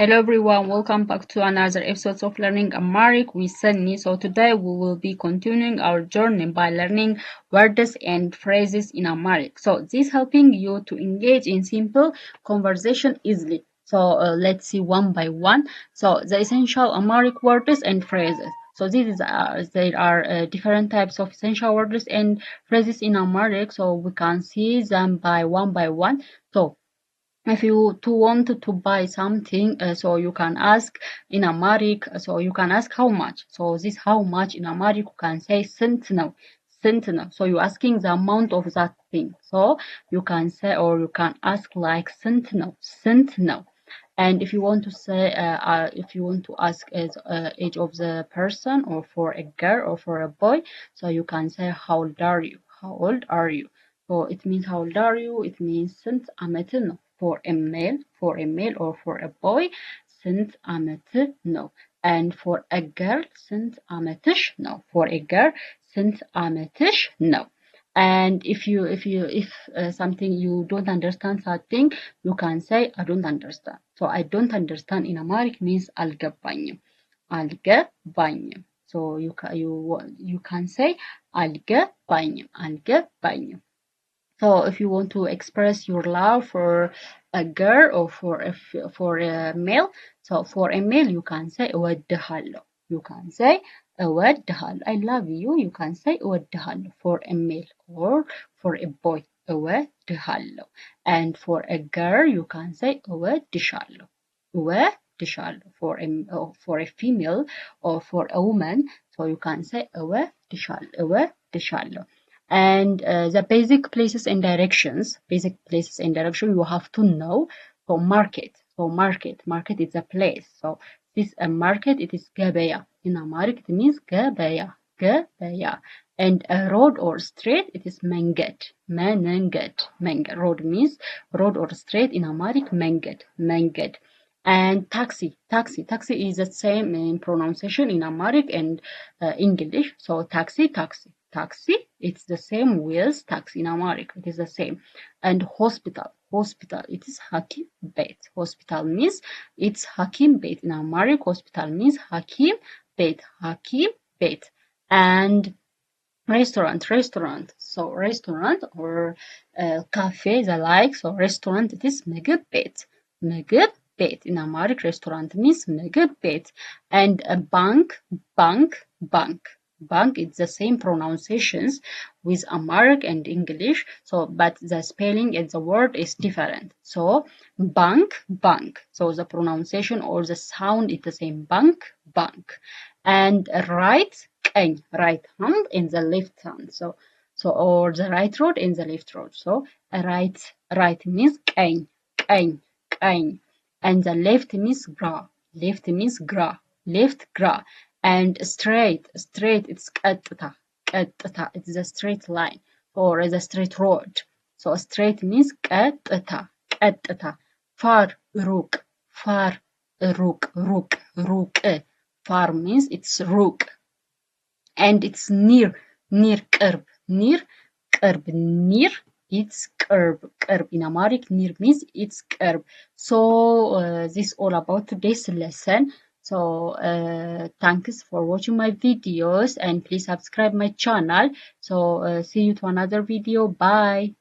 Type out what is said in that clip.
Hello everyone, welcome back to another episode of Learning Amharic with Sunny. So today we will be continuing our journey by learning words and phrases in Amharic. So this helping you to engage in simple conversation easily. So let's see one by one. So the essential Amharic words and phrases. So there are different types of essential words and phrases in Amharic. So we can see them by one. So if you want to buy something, so you can ask in Amharic, so you can ask how much. So this how much in Amharic you can say sentinel. So you're asking the amount of that thing. So you can say, or you can ask like sentinel. And if you want to say, if you want to ask as age of the person, or for a girl or for a boy, so you can say how old are you? How old are you? So it means how old are you? It means since ametino for a male, or for a boy, since ametino. And for a girl, since ametish no. For a girl, since ametish no. And if something you don't understand something, you can say I don't understand. So I don't understand in Amharic means አልገባኝም. አልገባኝም. So you can say አልገባኝም. So if you want to express your love for a girl or for a male, so for a male you can say እወድሃለሁ. You can say እወድሃለሁ. I love you. You can say እወድሃለሁ for a male, or for a boy እወድሃለሁ. And for a girl you can say እወድሻለሁ. እወድሻለሁ for a female or for a woman, so you can say እወድሻለሁ. And the basic places and directions. You have to know. So market is a place. So this a market, it is ገበያ. In Amharic it means ገበያ. And a road or street, it is መንገድ. Road means road or street. In Amharic መንገድ. And taxi is the same in pronunciation in Amharic and English. So taxi, it's the same with taxi in Amharic. It is the same. And hospital, it is hakim beit. Hospital means it's hakim beit. In Amharic, hospital means hakim beit. And restaurant. So restaurant or cafe, the like. So restaurant, it is ምግብ ቤት. In Amharic, restaurant means ምግብ ቤት. And a bank, it's the same pronunciations with Amharic and English. So but the spelling and the word is different. So bank. So the pronunciation or the sound is the same. Bank. And right, ቀኝ, right hand in the left hand. So or the right road in the left road. So right means ቀኝ. And the left means ግራ. And straight, it's ቀጥታ. It's a straight line or the straight road. So straight means ቀጥታ. Far, ሩቅ. Far means it's ሩቅ. And it's near, ቅርብ. Near, it's ቅርብ. In Amharic, near means it's ቅርብ. So this is all about today's lesson. So thanks for watching my videos, and please subscribe my channel. So see you to another video. Bye.